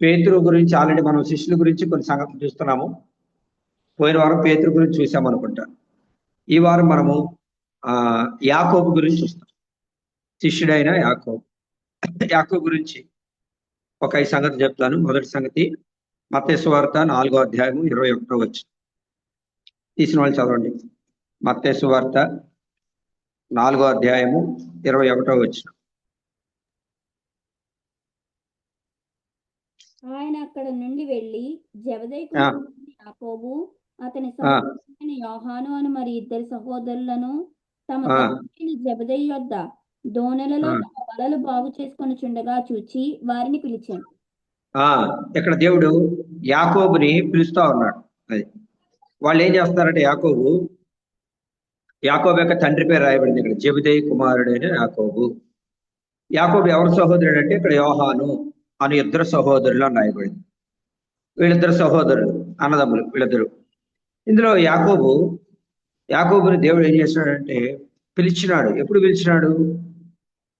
పేతురు గురించి ఆల్రెడీ మనం శిష్యుల గురించి కొన్ని సంగతులు చూస్తున్నాము. పోయిన వారం పేతురు గురించి చూసాం అనుకుంటా. ఈ వారం మనము యాకోబు గురించి చూస్తాం. శిష్యుడైన యాకోబు గురించి ఒక 5 సంగతి చెప్తాను. మొదటి సంగతి మత్తయి సువార్త 4వ అధ్యాయము 21వ వచనం. తీసిన వాళ్ళు చదవండి. మత్తయి సువార్త 4వ అధ్యాయము 21వ వచనం. ఆయన అక్కడ నుండి వెళ్ళి జెబెదయి కుమారుడైన యాకోబు అతని సహోదరుడైన యోహాను అని మరి 2 సహోదరులను తమ తండ్రి జెబెదయి యొద్ద దోణెలలో తమ వలలు బాగు చేసుకొని చుండగా చూచి వారిని పిలిచాను. ఇక్కడ దేవుడు యాకోబుని పిలుస్తా ఉన్నాడు. అది వాళ్ళు ఏం చేస్తున్నారంటే యాకోబు యొక్క తండ్రి పేరు రాయబడింది ఇక్కడ, జెబెదయి కుమారుడైన యాకోబు. యాకోబు ఎవరి సహోదరుడు అంటే ఇక్కడ యోహాను అని 2 సహోదరులు అని రాయబడింది. వీళ్ళిద్దరు సహోదరులు, అన్నదమ్ములు వీళ్ళిద్దరు. ఇందులో యాకోబుని దేవుడు ఏం చేస్తున్నాడంటే పిలిచినాడు.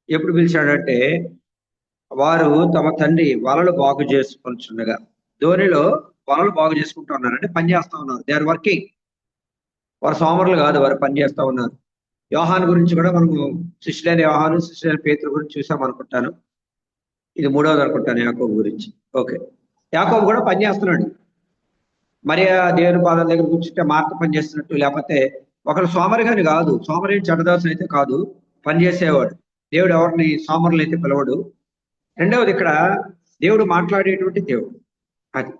ఎప్పుడు పిలిచినాడంటే వారు తమ తండ్రి వలలు బాగు చేసుకుంటుండగా, ధోనిలో వలలు బాగు చేసుకుంటూ ఉన్నారు. అంటే పని చేస్తా ఉన్నారు. They are working. వారు సోమరులు కాదు, వారు పని చేస్తా ఉన్నారు. యోహాను గురించి కూడా మనము శిష్యులైన యోహాను, శిష్యులైన పేతురు గురించి చూసాం అనుకుంటాను. ఇది 3వది అనుకుంటాను యాకోబు గురించి. ఓకే, యాకోబు కూడా పని చేస్తున్నాడు. మరి దేవుని పాదాల దగ్గర కూర్చుంటే మార్త పని చేస్తున్నట్టు, లేకపోతే ఒకరు సోమరిగాని కాదు, సోమరి చెడ్డదాసులు అయితే కాదు, పని చేసేవాడు. దేవుడు ఎవరిని సోమరులు అయితే పిలవడు. రెండవది ఇక్కడ దేవుడు మాట్లాడేటువంటి దేవుడు. అది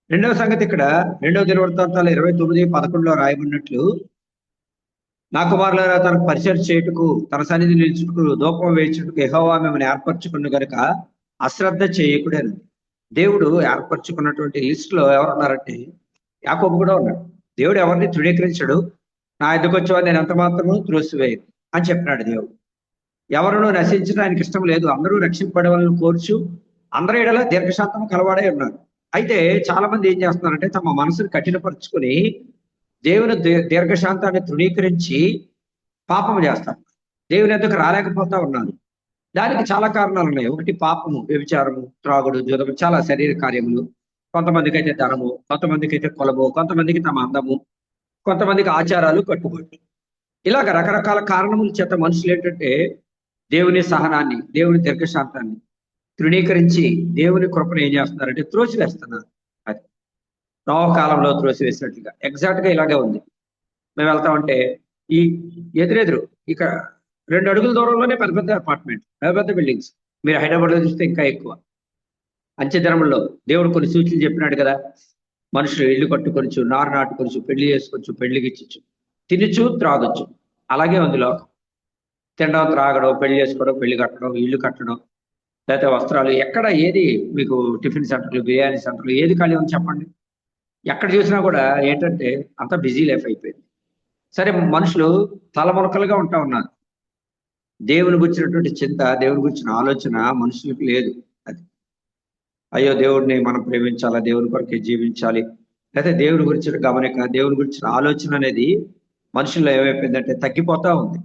రెండవ సంగతి. ఇక్కడ 2వ దినవృత్తాంతాలు 29:11 రాయబడినట్లు, నా కుమారులారా తనకు పరిచయం చేయుటకు, తన సన్నిధి నిలుచుటకు, ధూపం వేయుటకు యెహోవా మిమ్మల్ని ఏర్పరచుకున్న గనుక అశ్రద్ధ చేయకూడదు. దేవుడు ఏర్పరచుకున్నటువంటి లిస్ట్ లో ఎవరున్నారంటే యాకోబు కూడా ఉన్నాడు. దేవుడు ఎవరిని తృణీకరించడు. నా ఎదుకు వచ్చేవారు నేను ఎంత మాత్రము త్రోసివేయను అని చెప్పినాడు దేవుడు. ఎవరును నశించడం ఆయనకి ఇష్టం లేదు, అందరూ రక్షింపబడవాలని కోర్చు అందరి ఎడల దీర్ఘశాంతం కలవాడే ఉన్నారు. అయితే చాలా మంది ఏం చేస్తున్నారంటే తమ మనసును కఠినపరుచుకుని దేవుని దీర్ఘశాంతాన్ని తృణీకరించి పాపం చేస్తారు. దేవుని ఎదుకు రాలేకపోతా ఉన్నారు. దానికి చాలా కారణాలు ఉన్నాయి. ఒకటి పాపము, వ్యభిచారము, త్రాగుడు, జూదము, చాలా శరీర కార్యములు. కొంతమందికి అయితే ధనము, కొంతమందికి అయితే కులము, కొంతమందికి తమ అందము, కొంతమందికి ఆచారాలు, కట్టుబాట్లు. ఇలాగ రకరకాల కారణముల చేత మనుషులు ఏంటంటే దేవుని సహనాన్ని, దేవుని దీర్ఘశాంతాన్ని తృణీకరించి దేవుని కృపను ఏం చేస్తున్నారంటే త్రోసివేస్తున్నారు. అది నోకాలంలో త్రోసివేసినట్లుగా ఎగ్జాక్ట్ గా ఇలాగే ఉంది. మేము వెళ్తామంటే ఈ ఎదురెదురు ఇక 2 అడుగుల దూరంలోనే పెద్ద పెద్ద అపార్ట్మెంట్, పెద్ద పెద్ద బిల్డింగ్స్. మీరు హైదరాబాద్లో చూస్తే ఇంకా ఎక్కువ. అంచెదినంలో దేవుడు కొన్ని సూచనలు చెప్పినాడు కదా, మనుషులు ఇల్లు కట్టుకొనొచ్చు, నారు నాటుకొనొచ్చు, పెళ్లి చేసుకోవచ్చు, పెళ్లికి ఇచ్చచ్చు, తినచ్చు, త్రాగొచ్చు. అలాగే ఉంది లోకం. తినడం, త్రాగడం, పెళ్లి చేసుకోవడం, పెళ్లి కట్టడం, ఇల్లు కట్టడం, లేకపోతే వస్త్రాలు. ఎక్కడ ఏది మీకు టిఫిన్ సెంటర్లు, బిర్యానీ సెంటర్లు ఏది ఖాళీ ఉంది చెప్పండి? ఎక్కడ చూసినా కూడా ఏంటంటే అంత బిజీ లైఫ్ అయిపోయింది. సరే, మనుషులు తలమునకలుగా ఉంటా ఉన్నారు. దేవుని గురించినటువంటి చింత, దేవుని గురించిన ఆలోచన మనుషులకు లేదు. అది అయ్యో దేవుడిని మనం ప్రేమించాలా, దేవుని కొరకే జీవించాలి, లేకపోతే దేవుని గురించిన గమనిక, దేవుని గురించిన ఆలోచన అనేది మనుషుల్లో ఏమైపోయిందంటే తగ్గిపోతా ఉంది.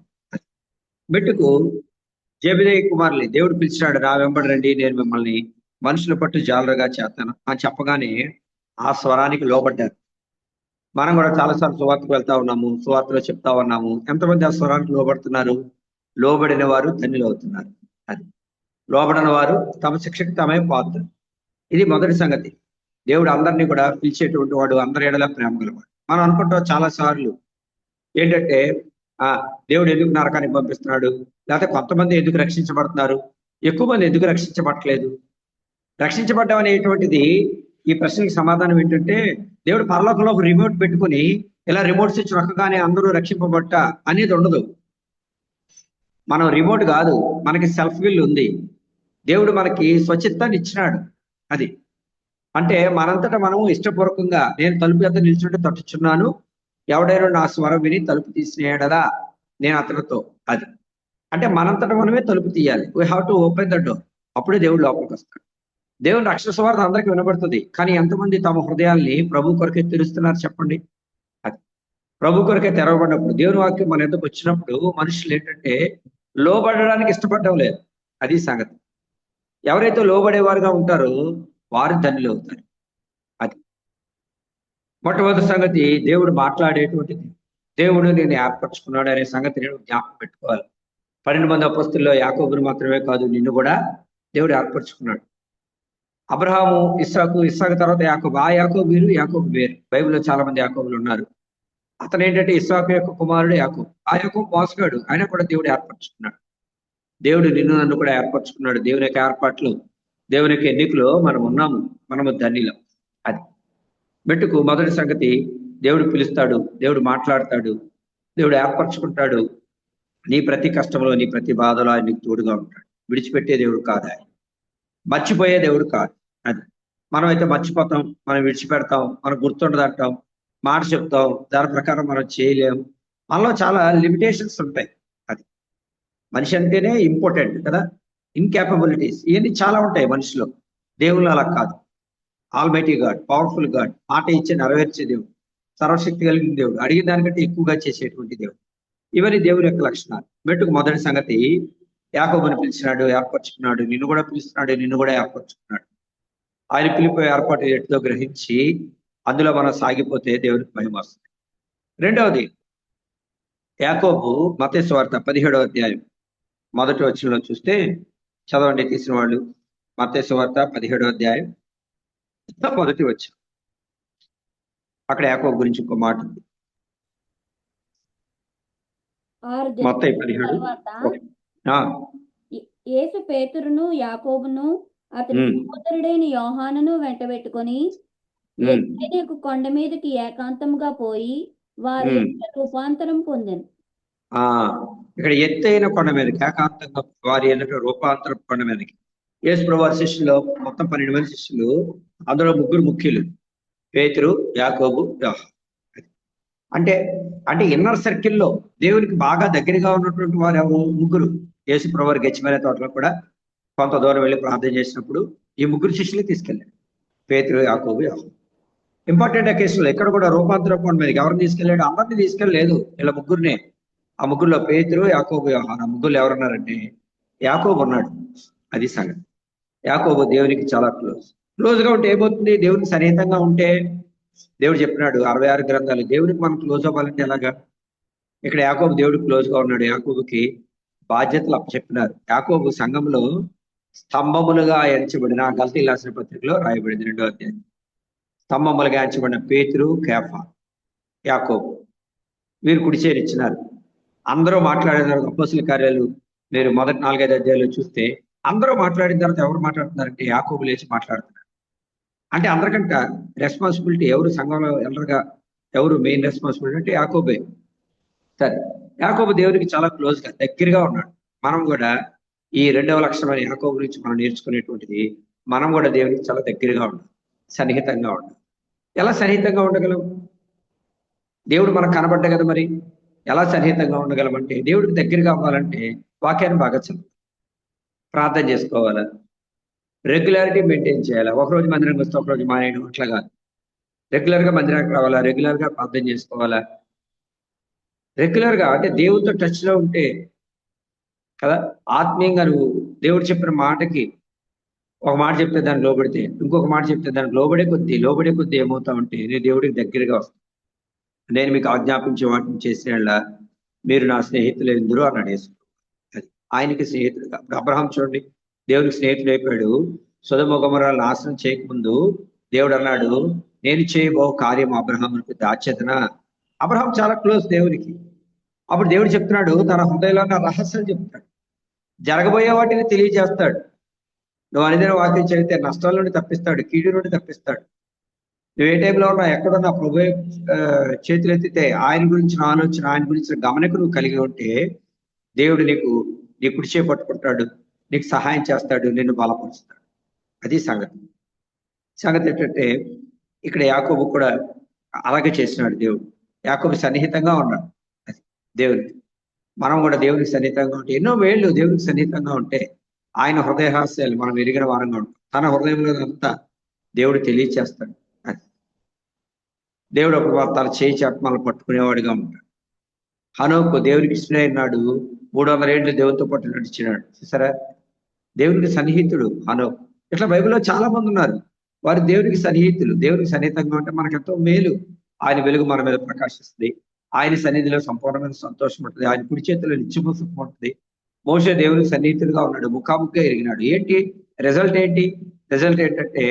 మెట్టుకు జెబెదయి కుమారుల్ని దేవుడు పిలిచినాడు, నా వెంబడి రండి, నేను మిమ్మల్ని మనుషుల పట్టు జాలరుగా చేస్తాను అని చెప్పగానే ఆ స్వరానికి లోబడ్డారు. మనం కూడా చాలాసార్లు సువార్తకు వెళ్తా ఉన్నాము, సువార్తలో చెప్తా ఉన్నాము. ఎంతమంది ఆ స్వరానికి లోబడుతున్నారు? లోబడిన వారు ధన్యులు అవుతున్నారు. అది లోబడిన వారు తమ శిక్షకు తమే పాత్ర. ఇది మొదటి సంగతి. దేవుడు అందరినీ కూడా పిలిచేటువంటి వాడు, అందరి ఎడల ప్రేమ గలవాడు. మనం అనుకుంటాం చాలా సార్లు ఏంటంటే దేవుడు ఎందుకు నరకానికి పంపిస్తున్నాడు, లేకపోతే కొంతమంది ఎందుకు రక్షించబడుతున్నారు, ఎక్కువ మంది ఎందుకు రక్షించబడట్లేదు. రక్షించబడ్డం అనేటువంటిది ఈ ప్రశ్నకి సమాధానం ఏంటంటే దేవుడు పరలోకంలో ఒక రిమోట్ పెట్టుకుని ఇలా రిమోట్ స్విచ్ నొక్కగానే అందరూ రక్షింపబట్ట అనేది ఉండదు. మనం రిమోట్ కాదు, మనకి సెల్ఫ్ విల్ ఉంది. దేవుడు మనకి స్వచిత్తాన్ని ఇచ్చినాడు. అది అంటే మనంతటా మనము ఇష్టపూర్వకంగా నేను తలుపు ఎద్ద నిల్చుంటే తట్టుచున్నాను, ఎవడైనా నా స్వరం విని తలుపు తీసినేయడదా నేను అతనితో. అది అంటే మనంతటా మనమే తలుపు తీయాలి. We have to open the door. అప్పుడే దేవుడు లోపలికి వస్తాడు. దేవుని రక్షణ సువార్త అందరికీ వినబడుతుంది. కానీ ఎంతమంది తమ హృదయాల్ని ప్రభు కొరకే తెరుస్తున్నారు చెప్పండి? అది ప్రభు కొరకే తెరవబడినప్పుడు, దేవుని వాక్యం మన ఎందుకు వచ్చినప్పుడు మనుషులు ఏంటంటే లోబడడానికి ఇష్టపడడం లేదు. అది సంగతి. ఎవరైతే లోబడేవారుగా ఉంటారో వారు ధన్యులు అవుతారు. అది మొట్టమొదటి సంగతి, దేవుడు మాట్లాడేటువంటిది. దేవుడు నేను ఏర్పరచుకున్నాడు అనే సంగతి నేను జ్ఞాపకం పెట్టుకోవాలి. 12 మంది అపొస్తలుల్లో యాకోబుని మాత్రమే కాదు, నిన్ను కూడా దేవుడు ఏర్పరచుకున్నాడు. అబ్రహాము, ఇస్సాకు తర్వాత యాకోబు. ఆ యాకోబు వేరు, యాకోబు వేరు. బైబిల్లో చాలా మంది యాకోబులు ఉన్నారు. అతను ఏంటంటే ఇస్సాకు యొక్క కుమారుడు యాకోబు. ఆ యాకోబు మోసగాడు, ఆయన కూడా దేవుడు ఏర్పరచుకున్నాడు. దేవుడు నిన్ను నన్ను కూడా ఏర్పరచుకున్నాడు. దేవుని యొక్క ఏర్పాట్లు, దేవుని యొక్క ఎన్నికలో మనం ఉన్నాము. మనము ధన్యులం. అది మెట్టుకు మొదటి సంగతి, దేవుడు పిలుస్తాడు, దేవుడు మాట్లాడతాడు, దేవుడు ఏర్పరచుకుంటాడు. నీ ప్రతి కష్టంలో, నీ ప్రతి బాధలో ఆయన నీకు తోడుగా ఉంటాడు. విడిచిపెట్టే దేవుడు కాదు ఆయన. మర్చిపోయే దేవుడు కాదు. అది మనమైతే మర్చిపోతాం, మనం విడిచిపెడతాం, మనం గుర్తుండదంటాం, మాట చెప్తాం, దాని ప్రకారం మనం చేయలేం. మనలో చాలా లిమిటేషన్స్ ఉంటాయి. అది మనిషి అంటేనే ఇంపార్టెంట్ కదా. ఇన్కాపబిలిటీస్ ఇవన్నీ చాలా ఉంటాయి మనిషిలో. దేవుళ్ళు అలా కాదు. ఆల్మైటీ గాడ్, పవర్ఫుల్ గాడ్, మాట ఇచ్చి నెరవేర్చే దేవుడు, సర్వశక్తి కలిగిన దేవుడు, అడిగిన దానికంటే ఎక్కువగా చేసేటువంటి దేవుడు. ఇవన్నీ దేవుని యొక్క లక్షణాలు. మెట్టుకు మొదటి సంగతి, యాకోబుని పిలిచినాడు, ఏర్పరచుకున్నాడు. నిన్ను కూడా పిలుస్తున్నాడు, నిన్ను కూడా ఏర్పరచుకున్నాడు. ఆయన పిలుపు ఏర్పాటు ఎటుతో గ్రహించి అందులో మనం సాగిపోతే దేవునికి మహిమ వస్తుంది. రెండవది, యాకోబు మత్తయి సువార్త 17వ అధ్యాయం మొదటి వచనంలో చూస్తే, చదవండి తీసిన వాళ్ళు. మత్తయి సువార్త 17వ అధ్యాయం మొదటి వచనం. అక్కడ యాకోబు గురించి ఇంకో మాట ఉంది. 6 మత్తయి దినముల 17. తర్వాత యేసు పేతురును, యాకోబును, అతని సహోదరుడైన యోహానును వెంటబెట్టుకొని ఎత్తైన కొండ మీదకి ఏకాంతముగా పోయి వారి రూపాంతరం పొందాను. ఇక్కడ ఎత్తైన కొండ మీదకి ఏకాంతంగా వారి ఎదుట రూపాంతరం కొండ మీదకి. యేసు ప్రభు వారి శిష్యులు మొత్తం 12 మంది శిష్యులు, అందులో 3 ముఖ్యులు, పేతురు, యాకోబు, యోహాను. అంటే ఇన్నర్ సర్కిల్లో దేవునికి బాగా దగ్గరగా ఉన్నటువంటి వారు ఎవరు? 3. యేసు ప్రభు వారి గెత్సేమనే తోటలో కూడా కొంత దూరం వెళ్ళి ప్రార్థన చేసినప్పుడు ఈ 3 శిష్యులు తీసుకెళ్ళాడు, పేతురు, యాకోబు, యోహాను. ఇంపార్టెంట్ కేసులో ఇక్కడ కూడా రూపాంతరం కొండ మీదకి ఎవరిని తీసుకెళ్ళాడు? అందరినీ తీసుకెళ్ళలేదు, ఇలా 3నే. ఆ 3లో పేతురు, యాకోబు, యోహాను. ఆ 3లో ఎవరున్నారంటే యాకోబు ఉన్నాడు. అది సంగతి. యాకోబు దేవునికి చాలా క్లోజ్గా ఉంటే ఏమవుతుంది? దేవునికి సన్నిహితంగా ఉంటే, దేవుడు చెప్పినాడు 66 గ్రంథాలు, దేవునికి మనం క్లోజ్ అవ్వాలంటే ఎలాగా? ఇక్కడ యాకోబు దేవుడికి క్లోజ్గా ఉన్నాడు. యాకోబుకి బాధ్యతలు అప్పచెప్పినారు. యాకోబు సంఘంలో స్తంభములుగా ఎంచబడిన, గల్తీ రాసిన పత్రికలో రాయబడింది 2వ అధ్యాయం. స్తంభములుగా ఎంచబడిన పేతురు, కేఫా, యాకోబు, వీరు కుడిచేరిచ్చినారు. అందరూ మాట్లాడిన తర్వాత అపోస్తల కార్యాలు మీరు మొదటి 4-5 అధ్యాయాలు చూస్తే, అందరూ మాట్లాడిన తర్వాత ఎవరు మాట్లాడుతున్నారంటే యాకోబు లేచి మాట్లాడుతున్నారు. అంటే అందరికంటే రెస్పాన్సిబిలిటీ ఎవరు? సంఘంలో ఎల్లరుగా ఎవరు మెయిన్ రెస్పాన్సిబిలిటీ అంటే యాకోబే. సరే, యాకోబు దేవునికి చాలా క్లోజ్గా దగ్గరగా ఉన్నాడు. మనం కూడా ఈ 2వ లక్షణమైన యాకోబు నుంచి మనం నేర్చుకునేటువంటిది, మనం కూడా దేవునికి చాలా దగ్గరగా ఉండాలి, సన్నిహితంగా ఉండాలి. ఎలా సన్నిహితంగా ఉండగలం? దేవుడు మనకు కనబడ్డ కదా, మరి ఎలా సన్నిహితంగా ఉండగలమంటే, దేవుడికి దగ్గరగా అవ్వాలంటే వాక్యాన్ని బాగా చదవాలి, ప్రార్థన చేసుకోవాలా, రెగ్యులారిటీ మెయింటైన్ చేయాలా. ఒకరోజు మందిరానికి వస్తే ఒకరోజు మానేయడం అట్లా కాదు. రెగ్యులర్గా మందిరానికి రావాలా, రెగ్యులర్గా ప్రార్థన చేసుకోవాలా, రెగ్యులర్గా అంటే దేవుడితో టచ్లో ఉంటే కదా. ఆత్మీయంగా నువ్వు దేవుడు చెప్పిన మాటకి ఒక మాట చెప్తే దాన్ని లోబడితే, ఇంకొక మాట చెప్తే దానికి లోబడే కొద్దీ ఏమవుతా ఉంటే నేను దేవుడికి దగ్గరగా వస్తాను. నేను మీకు ఆజ్ఞాపించే వాటిని చేసేళ్ళ మీరు నా స్నేహితులు ఎందురు అన్నాడు యేసు. అది ఆయనకి స్నేహితుడుగా. ఇప్పుడు అబ్రహాం చూడండి, దేవునికి స్నేహితుడు అయిపోయాడు. సొదొమ గొమొర్రాలను నాశనం చేయకముందు దేవుడు అన్నాడు, నేను చేయబో కార్యం అబ్రహామునికి దాచేతన. అబ్రహాం చాలా క్లోజ్ దేవునికి. అప్పుడు దేవుడు చెప్తున్నాడు, తన హృదయంలో ఉన్న రహస్యాలు చెప్తాడు, జరగబోయే వాటిని తెలియజేస్తాడు. నువ్వు అనేది వాక్యం చదివితే నష్టాల నుండి తప్పిస్తాడు, కీడు నుండి తప్పిస్తాడు. నువ్వు ఏ టైంలో ఉన్నా, ఎక్కడున్నా ప్రభు చేతులు ఎత్తితే ఆయన గురించిన ఆలోచన, ఆయన గురించిన గమనిక నువ్వు కలిగి ఉంటే దేవుడు నీ కుడిచే పట్టుకుంటాడు, నీకు సహాయం చేస్తాడు, నిన్ను బలపరుస్తాడు. అది సంగతి ఏంటంటే, ఇక్కడ యాకోబు కూడా అలాగే చేసినాడు దేవుడు. యాకోబు సన్నిహితంగా ఉన్నాడు అది దేవుడికి. మనం కూడా దేవునికి సన్నిహితంగా ఉంటే, ఎన్నో వేళ్ళు దేవునికి సన్నిహితంగా ఉంటే ఆయన హృదయ రహస్యాలు మనం ఎరిగిన వారంగా ఉంటాం. తన హృదయంలో అంతా దేవుడు తెలియచేస్తాడు. అది దేవుడు ఒక తన చేయి ఆత్మలను పట్టుకునేవాడిగా ఉంటాడు. హనోకు దేవునికి ఇష్టమైనాడు, 300 ఏళ్ళు దేవునితో పాటు నడిచినాడు. చూసారా, దేవునికి సన్నిహితుడు హనోకు. ఇట్లా బైబిల్లో చాలా మంది ఉన్నారు. వారు దేవునికి సన్నిహితులు. దేవునికి సన్నిహితంగా ఉంటే మనకెంతో మేలు. ఆయన వెలుగు మన మీద ప్రకాశిస్తుంది. ఆయన సన్నిధిలో సంపూర్ణమైన సంతోషం ఉంటుంది. ఆయన కుడి చేతిలో నిత్యము సుఖం ఉంటుంది. మోషే దేవునికి సన్నిహితుడుగా ఉన్నాడు, ముఖాముఖిగా ఎరిగినాడు. ఏంటి రిజల్ట్ ఏంటి? రిజల్ట్ ఏంటంటే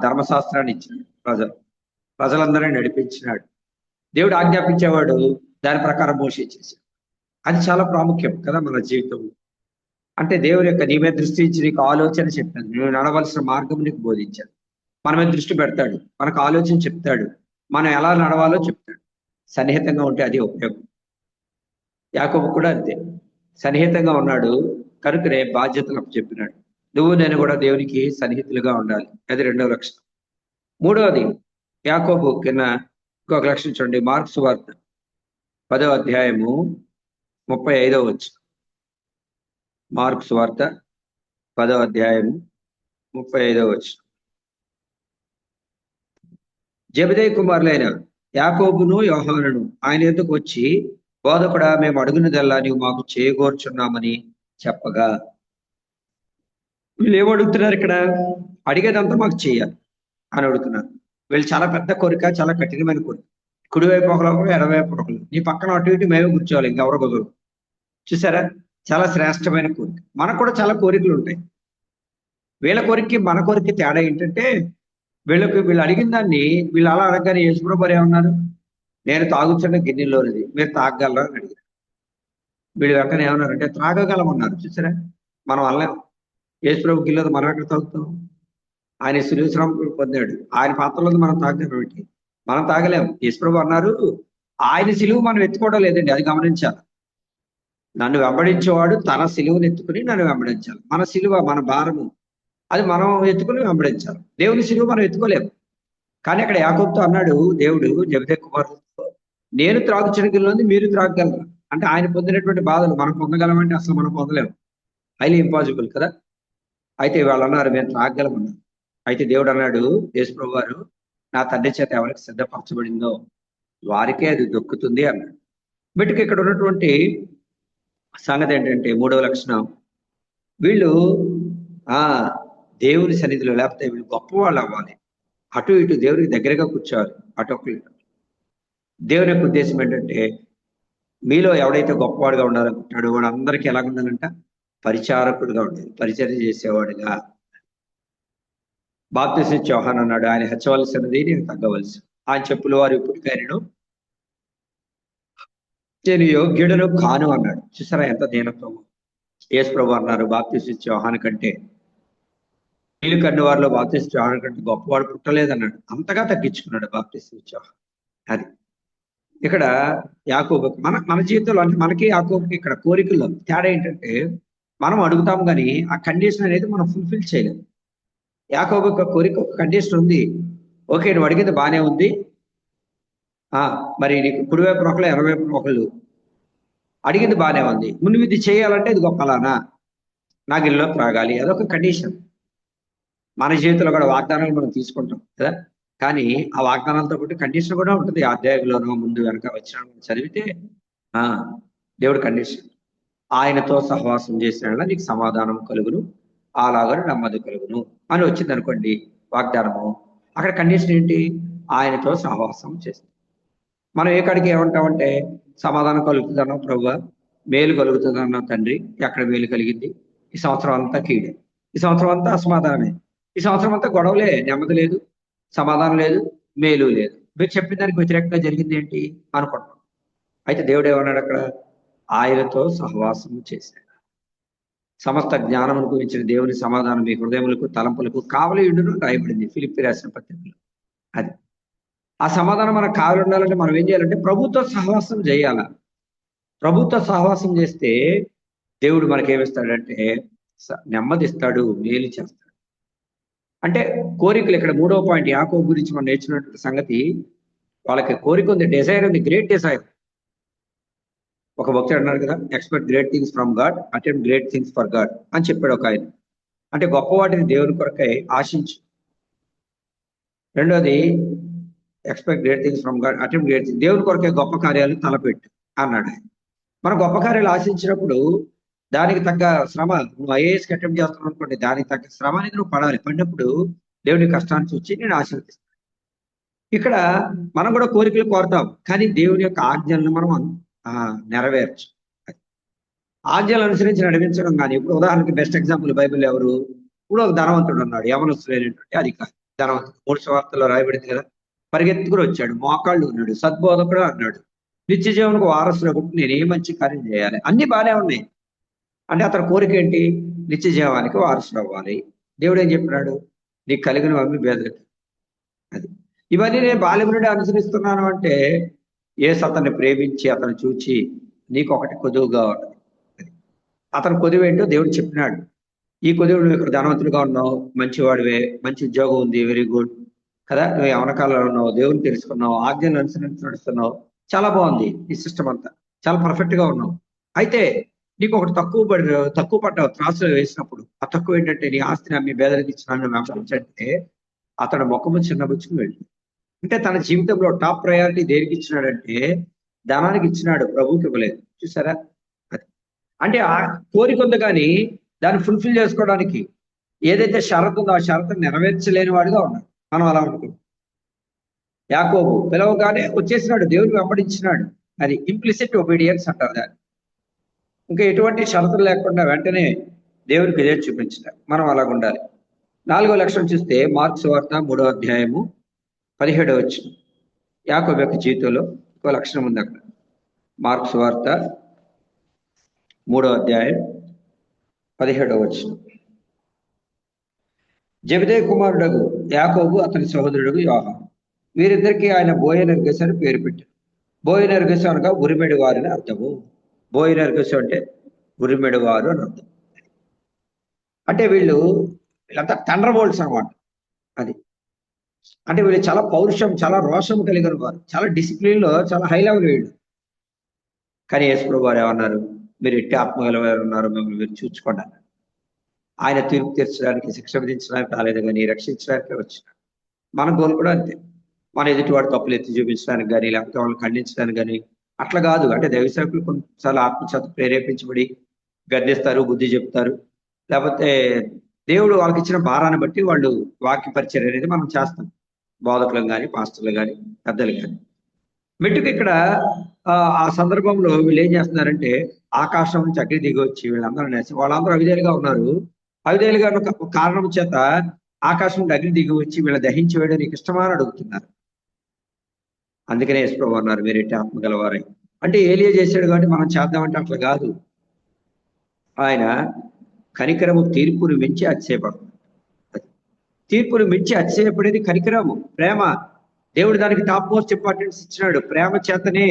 ధర్మశాస్త్రాన్ని ఇచ్చినాడు, ప్రజలందరినీ నడిపించినాడు. దేవుడు ఆజ్ఞాపించేవాడు, దాని ప్రకారం మోషే చేశాడు. అది చాలా ప్రాముఖ్యం కదా మన జీవితంలో. అంటే దేవుని యొక్క నీ మీద దృష్టి ఇచ్చి నీకు ఆలోచన చెప్పాను, నువ్వు నడవలసిన మార్గం నీకు బోధించాడు. మన మీద దృష్టి పెడతాడు, మనకు ఆలోచన చెప్తాడు, మనం ఎలా నడవాలో చెప్తాడు. సన్నిహితంగా ఉంటే అది ఉపయోగం. యాకోబు కూడా అంతే, సన్నిహితంగా ఉన్నాడు కనుకనే బాధ్యతలు చెప్పినాడు. నువ్వు నేను కూడా దేవునికి సన్నిహితులుగా ఉండాలి. అది 2వ లక్షణం. 3వది యాకోబు కింద ఇంకొక లక్షణం చూడండి. మార్కు సువార్త 10వ అధ్యాయము 35వ వచనం. మార్కు సువార్త 10వ అధ్యాయము 35వ వచనం. జెబెదయి కుమారులైన యాకోబును యోహానును ఆయన ఎద్దుకు వచ్చి, బోధకుడా, మేము అడుగునదల్లా నీవు మాకు చేయగోర్చున్నామని చెప్పగా. వీళ్ళు ఏమడుగుతున్నారు ఇక్కడ? అడిగేదంతా మాకు చేయాలి అని అడుగుతున్నారు. వీళ్ళు చాలా పెద్ద కోరిక, చాలా కఠినమైన కోరిక. కుడివైపు ఒకరు, ఎడవైపు ఒకరు, నీ పక్కన అటు ఇటు మేమే కూర్చోవాలి, ఇంకెవరో కుదరదు. చూసారా, చాలా శ్రేష్టమైన కోరిక. మనకు కూడా చాలా కోరికలు ఉంటాయి. వీళ్ళ కోరికకి మన కోరిక తేడా ఏంటంటే, వీళ్ళు అడిగిన దాన్ని వీళ్ళు అలా అడగగానే యేసుప్రభు ఏమన్నారు? నేను తాగుతున్న గిన్నెలోనిది మీరు తాగగలరా అని అడిగారు. వీళ్ళు వెంటనే ఏమన్నారంటే త్రాగగలమన్నారు. చూసారా, మనం అనలేం. యేసుప్రభు గిన్నెలో మనం ఎక్కడ తాగుతాం? ఆయన శిలువ శ్రమ పొందాడు, ఆయన పాత్రలో మనం తాగలేం. మనం తాగలేం. యేసుప్రభు అన్నారు, ఆయన సిలువు మనం ఎత్తుకోవడం లేదండి, అది గమనించాలి. నన్ను వెంబడించేవాడు తన సిలువను ఎత్తుకుని నన్ను వెంబడించాలి. మన సిలువ, మన భారము, అది మనం ఎత్తుకుని వెంబడించాలి. దేవుని సిలువ మనం ఎత్తుకోలేము. కానీ అక్కడ యాకోబుతో అన్నాడు దేవుడు జెబెదయి కుమారులతో, నేను త్రాగుచున్న గిన్నెలోంది మీరు త్రాగగలరు. అంటే ఆయన పొందినటువంటి బాధలు మనం పొందగలమంటే అసలు మనం పొందలేము, హైలీ ఇంపాసిబుల్ కదా. అయితే వాళ్ళు అన్నారు మేము త్రాగగలమన్నారు. అయితే దేవుడు అన్నాడు, యేసుప్రభు వారు, నా తండ్రి చేత ఎవరికి సిద్ధపరచబడిందో వారికే అది దొక్కుతుంది అన్నాడు. బిడ్డకి ఇక్కడ ఉన్నటువంటి సంగతి ఏంటంటే, 3వ లక్షణం, వీళ్ళు దేవుని సన్నిధిలో, లేకపోతే వీళ్ళు గొప్పవాళ్ళు అవ్వాలి, అటు ఇటు దేవునికి దగ్గరగా కూర్చోవాలి. అటొకరు దేవుని యొక్క ఉద్దేశం ఏంటంటే, మీలో ఎవడైతే గొప్పవాడుగా ఉండాలనుకుంటాడో వాడు అందరికీ ఎలాగ ఉండాలంట? పరిచారకుడుగా ఉండాలి, పరిచర్య చేసేవాడుగా. బాప్తిసం యోహాను అన్నాడు, ఆయన హెచ్చవలసినది నేను తగ్గవలసి, ఆయన చెప్పులు వారు ఇప్పటికైనా నేను యోగ్యుడను కాను అన్నాడు. చూసారా ఎంత దీనత్వం. యేసుప్రభు అన్నారు, బాప్తిసం యోహాను కంటే, నీళ్ళు కన్ను వారిలో బాప్తిసం యోహాను కంటే గొప్పవాడు పుట్టలేదన్నాడు. అంతగా తగ్గించుకున్నాడు బాప్తిసం యోహాను. అది ఇక్కడ యాకోబు మన జీవితంలో, అంటే మనకి యాకోబుకి ఇక్కడ కోరికల్లో తేడా ఏంటంటే, మనం అడుగుతాం కానీ ఆ కండిషన్ అనేది మనం ఫుల్ఫిల్ చేయలేము. యాకోబు యొక్క కోరిక ఒక కండిషన్ ఉంది. ఓకే, నువ్వు అడిగింది బాగానే ఉంది, మరి నీకు కుడివైపు ఒకళ్ళు, ఎడవైపు ఒకళ్ళు, అడిగింది బాగానే ఉంది, నువ్వు ఇది చేయాలంటే ఇది గొప్పలానా, నా గిన్నెలో త్రాగాలి, అదొక కండిషన్. మన జీవితంలో కూడా వాగ్దానాలు మనం తీసుకుంటాం కదా, కానీ ఆ వాగ్దానాలతో పాటు కండిషన్ కూడా ఉంటుంది. అధ్యాయంలోనో ముందు వెనక వచ్చిన చదివితే దేవుడు కండిషన్, ఆయనతో సహవాసం చేసిన నీకు సమాధానం కలుగును, అలాగని నెమ్మది కలుగును అని వచ్చింది అనుకోండి వాగ్దానము. అక్కడ కండిషన్ ఏంటి? ఆయనతో సహవాసం చేస్తాం. మనం ఏ కాడికి ఏమంటామంటే, సమాధానం కలుగుతుందన్నావు ప్రభువా, మేలు కలుగుతుందన్నావు తండ్రి, ఎక్కడ మేలు కలిగింది? ఈ సంవత్సరం అంతా కీడే, ఈ సంవత్సరం అంతా అసమాధానమే, ఈ సంవత్సరం అంతా గొడవలే, నెమ్మది లేదు, సమాధానం లేదు, మేలు లేదు. మీరు చెప్పిన దానికి వ్యతిరేకంగా జరిగింది ఏంటి అనుకుంటాం. అయితే దేవుడు ఏమన్నాడు అక్కడ? ఆయనతో సహవాసం చేశాడు. సమస్త జ్ఞానమును గురించిన దేవుని సమాధానం మీ హృదయములకు తలంపులకు కావలి ఉండును రాయబడింది ఫిలిప్పీ రాసిన పత్రికలో. అది ఆ సమాధానం మనకు కావలి ఉండాలంటే మనం ఏం చేయాలంటే ప్రభుత్వ సహవాసం చేయాల. ప్రభుత్వ సహవాసం చేస్తే దేవుడు మనకేమిస్తాడంటే నెమ్మదిస్తాడు, మేలు చేస్తాడు. అంటే కోరికలు ఇక్కడ 3వ పాయింట్ యాకోబు గురించి మనం నేర్చుకున్నటువంటి సంగతి, వాళ్ళకి కోరిక ఉంది, డిజైర్ ఉంది, గ్రేట్ డిజైర్. ఒక భక్తుడు అన్నారు కదా, expect great things from God, attempt great things for God అని చెప్పాడు ఒక ఆయన. అంటే గొప్ప వాటిని దేవుని కొరకై ఆశించు. రెండోది expect great things from God, attempt great things, దేవుని కొరకే గొప్ప కార్యాలు తలపెట్టు అన్నాడు ఆయన. మనం గొప్ప కార్యాలు ఆశించినప్పుడు దానికి తగ్గ శ్రమ, నువ్వు ఐఏఎస్కి అటెంప్ట్ చేస్తున్నావు అనుకోండి, దానికి తగ్గ శ్రమ అనేది నువ్వు పడాలి. పడినప్పుడు దేవుని కష్టాన్ని చూసి నేను ఆశీర్వదిస్తాను. ఇక్కడ మనం కూడా కోరికలు కోరుతాం, కానీ దేవుని యొక్క ఆజ్ఞలను మనం నెరవేర్చు. ఆజ్ఞలు అనుసరించి నడిపించడం. కానీ ఇప్పుడు ఉదాహరణకి బెస్ట్ ఎగ్జాంపుల్ బైబిల్ ఎవరు? ఇప్పుడు ఒక ధనవంతుడు అన్నాడు, యవనస్తులైనటువంటి అధికారి ధనవంతుడు. 3 సువార్తల్లో రాయబడింది కదా, పరిగెత్తుకుని వచ్చాడు, మోకాళ్ళు ఉన్నాడు, సద్బోధకుడు అన్నాడు, నిత్య జీవనకు వారసుడు కాబట్టి నేను ఏ మంచి కార్యం చేయాలి. అన్ని బాగానే ఉన్నాయి. అంటే అతని కోరిక ఏంటి? నిత్య జీవానికి వారసుడు అవ్వాలి. దేవుడు ఏం చెప్పినాడు? నీకు కలిగిన అమ్మి బేదలకి. అది ఇవన్నీ నేను బాల్యం నుండి అనుసరిస్తున్నాను అంటే యేసు అతన్ని ప్రేమించి అతను చూచి నీకు ఒకటి కొదువుగా ఉన్నది. అతని కొదువు ఏంటో దేవుడు చెప్పినాడు. ఈ కొదువు నువ్వు ఇక్కడ ధనవంతుడిగా ఉన్నావు, మంచివాడివే, మంచి ఉద్యోగం ఉంది, వెరీ గుడ్ కదా, నువ్వు యవనకాలంలో ఉన్నావు, దేవుని తెలుసుకున్నావు, ఆజ్ఞలు అనుసరించి నడుస్తున్నావు, చాలా బాగుంది, ఈ సిస్టమ్ అంతా చాలా పర్ఫెక్ట్ గా ఉన్నావు. అయితే నీకు ఒకటి తక్కువ పడ్డావు త్రాసులో వేసినప్పుడు. ఆ తక్కువ ఏంటంటే నీ ఆస్తిని అమ్మి బేదలకు ఇచ్చినాను వెంబడించంటే అతడు ముఖము చిన్నబుచ్చుకు వెళ్ళి, అంటే తన జీవితంలో టాప్ ప్రయారిటీ దేనికి ఇచ్చినాడంటే ధనానికి ఇచ్చినాడు, ప్రభువుకి ఇవ్వలేదు. చూసారా? అది అంటే ఆ కోరిక ఉంది, కానీ దాన్ని ఫుల్ఫిల్ చేసుకోవడానికి ఏదైతే షరతు ఉందో ఆ షరతును నెరవేర్చలేని వాడిగా ఉన్నాడు. మనం అలా అనుకుంటాం. యాకోబు పిలవగానే వచ్చేసినాడు, దేవుడిని వెంబడించినాడు. అది ఇంప్లిసిట్ ఒబీడియన్స్ అంటారు దాన్ని. ఇంకా ఎటువంటి షరతులు లేకుండా వెంటనే దేవుడికి ఎదురు చూపించినాడు. మనం అలాగ ఉండాలి. 4వ లక్షణం చూస్తే మార్కు సువార్త 3వ అధ్యాయము 17వ వచనం. యాకోబు యొక్క జీవితంలో ఒక లక్షణం ఉంది అక్కడ. మార్కు సువార్త 3వ అధ్యాయం 17వ వచనం. జెబెదయి కుమారుడగు యాకోబు అతని సహోదరుడు యోహాను, వీరిద్దరికి ఆయన బోయనర్గెస్ అని పేరు పెట్టారు. బోయనర్గెస్ అనగా ఉరిమెడి వారు అని అర్థము. బోయనర్గెస్ అంటే ఉరిమెడి వారు అని అర్థం. అంటే వీళ్ళంతా థండర్ బోల్ట్స్ అన్నమాట. అది అంటే వీళ్ళు చాలా పౌరుషం, చాలా రోషం కలిగిన వారు, చాలా డిసిప్లిన్ లో చాలా హై లెవెల్ వీళ్ళు. కానీ యేసు ప్రభువు వారు ఏమన్నారు? మీరు ఎట్టి ఆత్మగల వారు ఉన్నారు, మిమ్మల్ని మీరు చూసుకోండి అన్నారు. ఆయన తీర్పు తీర్చడానికి, శిక్ష విధించడానికి రాలేదు, కానీ రక్షించడానికే వచ్చినాడు. మన గోల్ కూడా అంతే. మన ఎదుటి వాడు తప్పులు ఎత్తి చూపించడానికి కానీ, లేకపోతే వాళ్ళని ఖండించడానికి కానీ అట్లా కాదు. అంటే దైవ సేవకులు కొన్నిసార్లు ఆత్మచేత ప్రేరేపించబడి గద్దిస్తారు, బుద్ధి చెప్తారు, లేకపోతే దేవుడు వాళ్ళకి ఇచ్చిన భారాన్ని బట్టి వాళ్ళు వాక్య పరిచర్య అనేది మనం చేస్తాం. బోధకులు కానీ, పాస్టర్లు కానీ, పెద్దలు కానీ. మెట్టుకు ఇక్కడ ఆ సందర్భంలో వీళ్ళు ఏం చేస్తున్నారంటే ఆకాశం నుంచి అగ్ని దిగి వచ్చి వీళ్ళందరూ వాళ్ళందరూ అవిధేయులుగా ఉన్నారు. అవిధేయులుగా కారణం చేత ఆకాశం నుండి అగ్ని దిగి వచ్చి వీళ్ళ దహించి వేయడం నీకు ఇష్టమా అని అడుగుతున్నారు. అందుకనే యేసు ప్రభువు అన్నారు, మీరు ఎట్టి ఆత్మ గలవారై. అంటే ఏలియా చేశాడు కాబట్టి మనం చేద్దామంటే అట్లా కాదు. ఆయన కనికరము తీర్పును మించి అతిశయపడుతుంది. తీర్పును మించి అతిశయపడేది కనికరము, ప్రేమ. దేవుడు దానికి టాప్ మోస్ట్ ఇంపార్టెన్స్ ఇచ్చినాడు. ప్రేమ చేతనే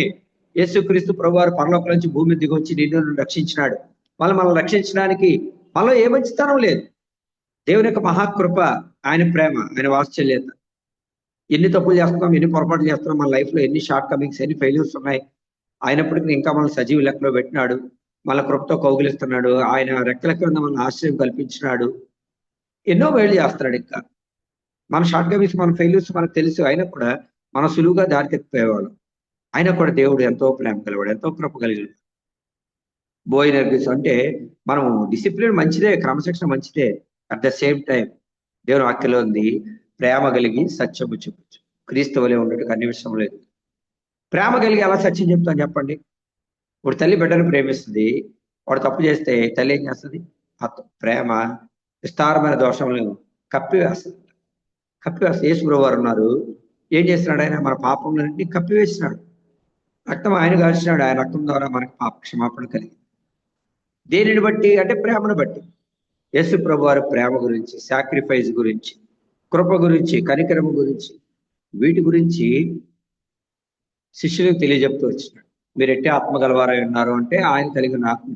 యేసుక్రీస్తు ప్రభువారు పరలోకం నుంచి భూమి దిగొచ్చి నిన్ను రక్షించినాడు. మనల్ని రక్షించడానికి మనలో ఏ మంచితనం లేదు. దేవుని యొక్క మహాకృప, ఆయన ప్రేమ, ఆయన వాత్సల్యత. ఎన్ని తప్పులు చేస్తున్నాం, ఎన్ని పొరపాట్లు చేస్తున్నాం, మన లైఫ్ లో ఎన్ని షార్ట్ కమింగ్స్, ఎన్ని ఫెయిల్యూర్స్ ఉన్నాయి. అయినప్పటికీ ఇంకా మన సజీవ లెక్కలో పెట్టినాడు, మన కృపతో కౌగిలిస్తున్నాడు. ఆయన రెక్కల క్రింద మన ఆశ్రయం కల్పించినాడు. ఎన్నో వేళ్ళు చేస్తున్నాడు. ఇంకా మన షార్ట్ కమింగ్స్, మన ఫెయిల్యూర్స్ మనకు తెలుసు. అయినా కూడా మన సులువుగా దారి తెప్పిపోయేవాడు. అయినా కూడా దేవుడు ఎంతో ప్రేమ కలిగాడు, ఎంతో కృప కలిగాడు. బోయనర్గస్ అంటే మనం డిసిప్లిన్ మంచిదే, క్రమశిక్షణ మంచిదే. అట్ ద సేమ్ టైం దేవుని వాక్యలో ఉంది, ప్రేమ కలిగి సత్యము చూపించు. క్రీస్తు వలె ఉండటం అన్ని విషయం లేదు. ప్రేమ కలిగి ఎలా సత్యం చెప్తాను చెప్పండి? ఇప్పుడు తల్లి బిడ్డను ప్రేమిస్తుంది, వాడు తప్పు చేస్తే తల్లి ఏం చేస్తుంది? ప్రేమ విస్తారమైన దోషములను కప్పివేస్తుంది. యేసు ప్రభువు వారు ఉన్నారు, ఏం చేస్తున్నాడు? ఆయన మన పాపములన్నింటినీ కప్పివేసినాడు. రక్తం ఆయన గార్చినాడు. ఆయన రక్తం ద్వారా మనకు పాప క్షమాపణ కలిగింది. దేనిని బట్టి? అంటే ప్రేమను బట్టి. యేసు ప్రభువు వారు ప్రేమ గురించి, సాక్రిఫైస్ గురించి, కృప గురించి, కనికరము గురించి, వీటి గురించి శిష్యులకు తెలియజెప్తూ వచ్చినాడు. మీరు ఎట్టి ఆత్మ గలవారై ఉన్నారు అంటే ఆయన కలిగిన ఆత్మ,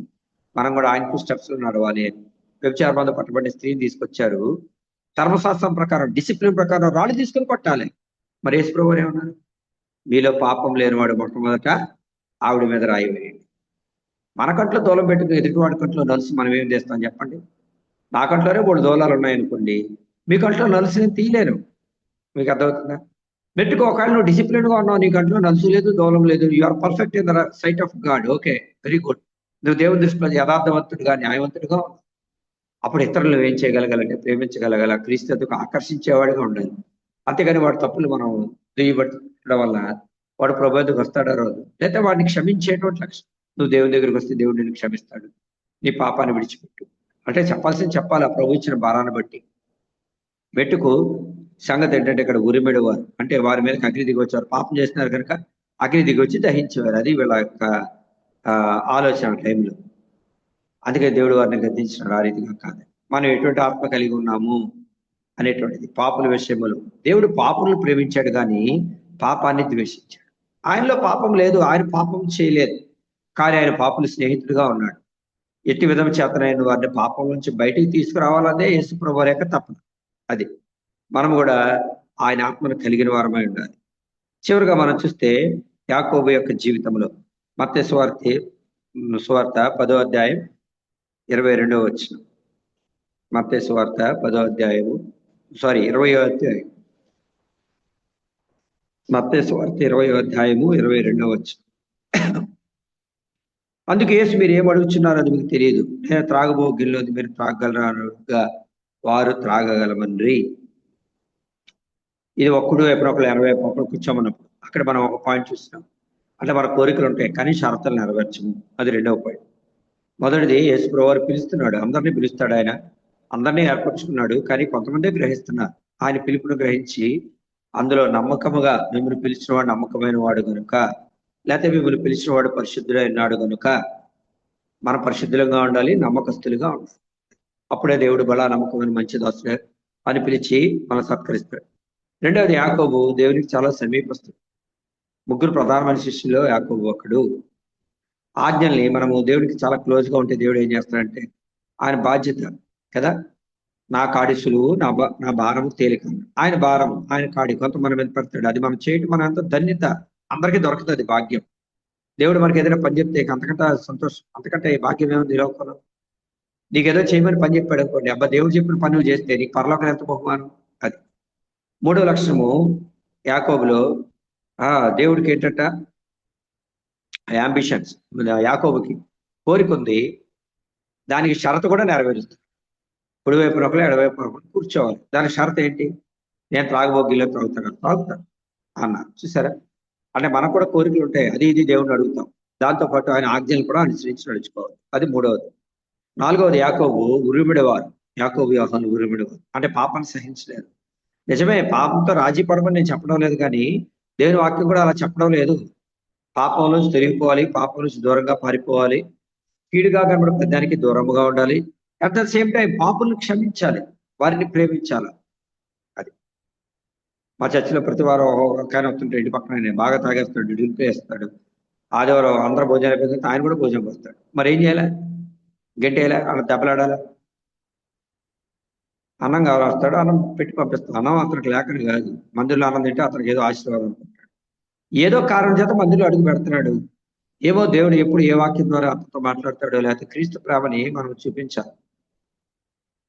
మనం కూడా ఆయన స్టెప్స్ లో నడవాలి అని. వ్యభిచారబంధ పట్టబడిన స్త్రీని తీసుకొచ్చారు. ధర్మశాస్త్రం ప్రకారం, డిసిప్లిన్ ప్రకారం రాళ్ళు తీసుకుని కొట్టాలి. మరి యేసు ప్రభువు ఏమన్నారు? మీలో పాపం లేనివాడు మొట్టమొదట ఆవిడ మీద రాయి వేయండి. మన కంట్లో దూలం పెట్టుకుని ఎదుటివాడి కంట్లో నలుసు మనం ఏం చేస్తాం చెప్పండి? నా కంట్లోనే 3 దూలాలు ఉన్నాయనుకోండి, మీ కంట్లో నలుసు నేను తీయలేను. మీకు అర్థమవుతుందా? మెట్టుకు ఒకవేళ నువ్వు డిసిప్లిన్ గా ఉన్నావు, నీ కంట్లో నలుసు లేదు, దూలం లేదు, you are perfect in the sight of God, okay, very good. నువ్వు దేవుని దృష్టిలో యథార్థవంతుడిగా, న్యాయవంతుడిగా ఉన్నావు. అప్పుడు ఇతరులు ఏం చేయగలగాలంటే ప్రేమించగలగాల, క్రీస్తుకు ఆకర్షించేవాడిగా ఉండాలి. అంతేగాని వాడి తప్పులు మనం దుయ్యబట్టడం వల్ల వాడు ప్రభు దగ్గరికి వస్తాడో రోజు, లేదా వాడిని క్షమించేటువంటి లక్ష్యం. నువ్వు దేవుని దగ్గరికి వస్తే దేవుడు నిన్ను క్షమిస్తాడు. నీ పాపాన్ని విడిచిపెట్టు అంటే చెప్పాల్సింది చెప్పాలి, ఆ ప్రభు ఇచ్చిన భారాన్ని బట్టి. మెట్టుకు సంగతి ఏంటంటే ఇక్కడ ఉరిమిడి వారు అంటే వారి మీదకి అగ్ని దిగి వచ్చారు, పాపం చేస్తున్నారు కనుక అగ్ని దిగి వచ్చి దహించేవారు. అది వీళ్ళ యొక్క ఆలోచన టైంలో. అందుకే దేవుడు వారిని గద్దించినాడు. ఆ రీతిగా కాదు, మనం ఎటువంటి ఆత్మ కలిగి ఉన్నాము అనేటువంటిది. పాపుల విషయములు దేవుడు పాపులను ప్రేమించాడు కానీ పాపాన్ని ద్వేషించాడు. ఆయనలో పాపం లేదు, ఆయన పాపం చేయలేదు, కానీ ఆయన పాపుల స్నేహితుడిగా ఉన్నాడు. ఎట్టి విధం చేతనైన వారిని పాపం నుంచి బయటికి తీసుకురావాలనే యేసు ప్రభువు యొక్క తపన. అది మనం కూడా ఆయన ఆత్మను కలిగిన వారమై ఉండాలి. చివరిగా మనం చూస్తే యాకోబు యొక్క జీవితంలో మత్తయి సువార్త 10వ అధ్యాయం 22వ వచనం. మత్తయి సువార్త 10వ అధ్యాయము 20వ అధ్యాయం. మత్తయి సువార్త 20వ అధ్యాయము 22వ వచనం. అందుకు యేసు, మీరు ఏం అడుగుచున్నారో అది మీకు తెలియదు. నేను త్రాగబో గిన్నెలోది మీరు త్రాగలరాగా వారు త్రాగగలమని. ఇది ఒక్కడు ఎప్పుడొకరు 80 ఒకరు కూర్చోమన్నప్పుడు అక్కడ మనం ఒక పాయింట్ చూస్తున్నాం. అంటే మన కోరికలు ఉంటాయి కానీ షరతులు నెరవేర్చము. అది రెండవ పాయింట్. మొదటిది యేసు ప్రభువు పిలుస్తున్నాడు, అందరినీ పిలుస్తాడు. ఆయన అందరినీ ఏర్పరచుకున్నాడు, కానీ కొంతమంది గ్రహిస్తున్నారు. ఆయన పిలుపును గ్రహించి అందులో నమ్మకముగా, మిమ్మల్ని పిలిచిన వాడు నమ్మకమైన వాడు కనుక, లేకపోతే మిమ్మల్ని పిలిచిన వాడు పరిశుద్ధుడైనాడు కనుక మనం పరిశుద్ధులుగా ఉండాలి, నమ్మకస్తులుగా ఉండాలి. అప్పుడే దేవుడు బలా నమ్మకమైన మంచి దాసుడు అని పిలిచి మనం సత్కరిస్తాడు. రెండవది యాకోబు దేవునికి చాలా సమీపస్తుడు. ముగ్గురు ప్రధానమైన శిష్యుల్లో యాకోబు ఒకడు. ఆజ్ఞల్ని మనము దేవుడికి చాలా క్లోజ్గా ఉంటే దేవుడు ఏం చేస్తాడంటే ఆయన బాధ్యత కదా, నా కాడి సులువు, నా భారము తేలిక. ఆయన భారం, ఆయన కాడి కొంత మన మీద పెడతాడు. అది మనం చేయటం మన అంత ధన్యత, అందరికీ దొరుకుతుంది భాగ్యం. దేవుడు మనకి ఏదైనా పని చెప్తే అంతకంటే సంతోషం, అంతకంటే భాగ్యం ఏముంది ఈ లోకంలో. నీకేదో చేయమని పని చెప్పాడు అనుకోండి, అబ్బా దేవుడు చెప్పిన పని నువ్వు చేస్తే నీకు పరలోకం ఎంత బహుమానం. అది మూడో లక్షణము యాకోబులో. దేవుడికి ఏంటంట యాంబిషన్స్. యాకోబుకి కోరిక ఉంది, దానికి షరతు కూడా నెరవేరుస్తుంది. కుడివైపు ఒకరు ఎడవైపు ఒకరు కూర్చోవాలి. దానికి షరతు ఏంటి? నేను త్రాగబోగిలో త్రాగుతాను అన్నారు. చూసారా? అంటే మనకు కూడా కోరికలు ఉంటాయి, అది ఇది దేవుడిని అడుగుతాం. దాంతోపాటు ఆయన ఆజ్ఞలు కూడా అనుసరించి నడుచుకోవాలి. అది మూడవది. నాలుగవది యాకోబు ఉరిమిడేవారు. యాకోబు యోహాను ఉరిమిడేవారు అంటే పాపాన్ని సహించలేదు. నిజమే, పాపంతో రాజీ పడమని నేను చెప్పడం లేదు, కానీ దేవుని వాక్యం కూడా అలా చెప్పడం లేదు. పాపం నుంచి తొలగిపోవాలి, పాపం నుంచి దూరంగా పారిపోవాలి, కీడుగా కనబడే దానికి దూరంగా ఉండాలి. అట్ ద సేమ్ టైం పాపులను క్షమించాలి, వారిని ప్రేమించాలి. అది మా చర్చిలో ప్రతి వారం ఒక వస్తుంటే ఇంటి పక్కన బాగా తాగేస్తాడు, డ్రింక్ ఆదివారం అందరూ భోజనం అయిపోతుంది, ఆయన కూడా భోజనం పోస్తాడు. మరి ఏం చేయాలి? గంటేయాలా? అలా దెబ్బలాడాలా? అన్నం కావాలి వస్తాడు, అన్నం పెట్టి పంపిస్తాడు. అన్నం అతనికి లేకని కాదు, మందిలో అన్నం తింటే అతనికి ఏదో ఆశీర్వాదం అనుకుంటాడు. ఏదో కారణం చేత మందిలో అడుగు పెడుతున్నాడు. ఏమో దేవుడు ఎప్పుడు ఏ వాక్యం ద్వారా అతనితో మాట్లాడతాడో, లేకపోతే క్రీస్తు ప్రేమని మనం చూపించాలి.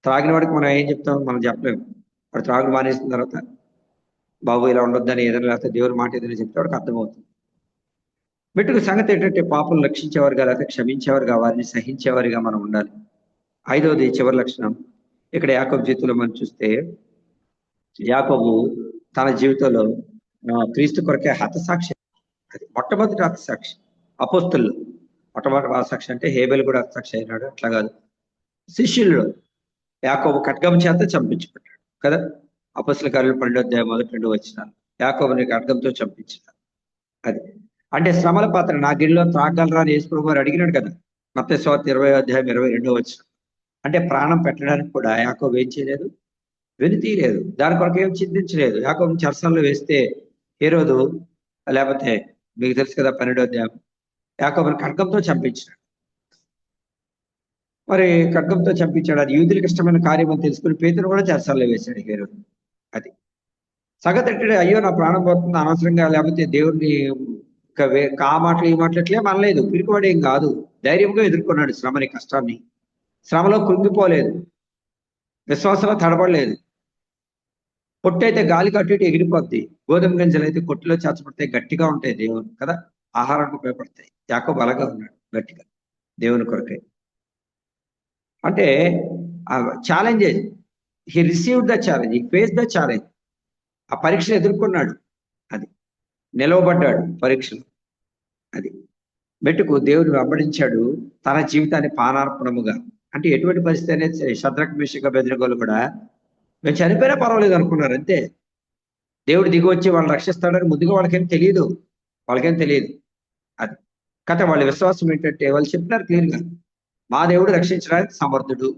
త్రాగిన వాడికి మనం ఏం చెప్తాం? మనం చెప్పలేము. వాడు త్రాగుడు మానేసిన తర్వాత బాబు ఇలా ఉండొద్దని ఏదైనా, లేకపోతే దేవుడి మాట ఏదైనా చెప్తే వాడికి అర్థమవుతుంది. మెట్టుకు సంగతి ఏంటంటే పాపను రక్షించేవారుగా, లేకపోతే క్షమించేవారుగా, వారిని సహించేవారిగా మనం ఉండాలి. ఐదవది చివరి లక్షణం ఇక్కడ యాకోబు జీవితంలో మనం చూస్తే, యాకోబు తన జీవితంలో క్రీస్తు కొరకే హతసాక్షి. అది మొట్టమొదటి హతసాక్షి. అపోస్తులు మొట్టమొదటి హతసాక్షి అంటే హేబెల్ కూడా హతసాక్షి అయినాడు, అట్లా కాదు. శిష్యుల్లో యాకోబు ఖడ్గం చేత చంపించబడ్డాడు కదా. అపోస్తుల కార్యాలు 12వ అధ్యాయం 1-2 వచనాలు యాకోబుని ఖడ్గంతో చంపించినారు. అది అంటే శ్రమల పాత్ర నా గిరిలో త్రాగలరా అని యేసు ప్రభువు అడిగినాడు కదా, మత్తయి సువార్త 20వ అధ్యాయం 22వ వచనం. అంటే ప్రాణం పెట్టడానికి కూడా యాకోబు ఏం చేయలేదు, వెనుతీయలేదు, దాని కొరకు ఏం చింతించలేదు. యాకోబుని చెరసాలలో వేస్తే హేరోదు, లేకపోతే మీకు తెలుసు కదా 12వ అధ్యాయం, యాకోబుని ఖడ్గంతో చంపించినాడు. మరి ఖడ్గంతో చంపించాడు, అది యూదులకు ఇష్టమైన కార్యం అని తెలుసుకుని పేతురు కూడా చెరసాలలో వేశాడు హేరోదు. అది సగతెట్టడు, అయ్యో నా ప్రాణం పోతుంది అనవసరంగా, లేకపోతే దేవుడిని ఆ మాటలు ఈ మాటలు ఎట్లే మనలేదు, పిరికివాడు ఏం కాదు, ధైర్యంగా ఎదుర్కొన్నాడు శ్రమని, కష్టాన్ని. శ్రమలో కృంగిపోలేదు, విశ్వాసంలో తడబడలేదు. పొట్టు అయితే గాలికి అటు ఇటు ఎగిరిపోద్ది, గోధుమ గింజలు అయితే కొట్టులో చేర్చబడతాయి, గట్టిగా ఉంటాయి దేవుడు కదా, ఆహారానికి ఉపయోగపడతాయి. యాకోబు అలాగా ఉన్నాడు, గట్టిగా. దేవుని కొరకే. అంటే challenges, he received the challenge, he face the challenge. ఆ పరీక్షను ఎదుర్కొన్నాడు, అది నిలవబడ్డాడు పరీక్షలు. అది మెట్టుకు దేవుడు వెంబడించాడు తన జీవితాన్ని పానార్పణముగా. అంటే ఎటువంటి పరిస్థితి అనేది శద్రక్ మేషక్ అబేద్నెగోలు కూడా మేము చనిపోయినా పర్వాలేదు అనుకున్నారు అంతే. దేవుడు దిగి వచ్చి వాళ్ళని రక్షిస్తాడని ముందుగా వాళ్ళకేం తెలియదు. అది కథ. వాళ్ళ విశ్వాసం ఏంటంటే వాళ్ళు చెప్పినారు క్లియర్గా, మా దేవుడు రక్షించడానికి సమర్థుడు.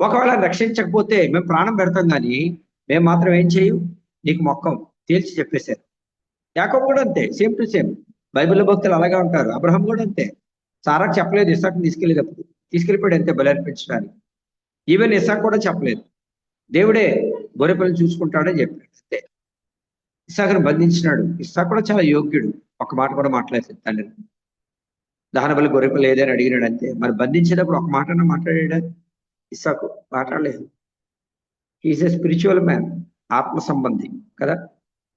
ఒకవేళ రక్షించకపోతే మేము ప్రాణం పెడతాం, కానీ మేము మాత్రం ఏం చేయం, నీకు మొక్కం తేల్చి చెప్పేశారు. యాకోబు కూడా అంతే, సేమ్ టు సేమ్. బైబిల్లో భక్తులు అలాగే ఉంటారు. అబ్రహం కూడా అంతే. సారాకు చెప్పలేదు, ఇస్సాకుని తీసుకెళ్ళేటప్పుడు తీసుకెళ్ళిపోయాడు అంతే బలి అర్పించడానికి. ఈవెన్ ఇస్సాకు కూడా చెప్పలేదు, దేవుడే గొర్రెపిల్లని చూసుకుంటాడని చెప్పాడు అంతే. ఇస్సాకును బంధించినాడు. ఇస్సాకు కూడా చాలా యోగ్యుడు, ఒక మాట కూడా మాట్లాడలేదు తండ్రిని. దహన బలి గొర్రెపిల్ల ఏదైనా అడిగినాడు అంతే. మరి బంధించేటప్పుడు ఒక మాట మాట్లాడా ఇస్సాకు? మాట్లాడలేదు. ఈజ్ ఎ స్పిరిచువల్ మ్యాన్, ఆత్మ సంబంధి కదా.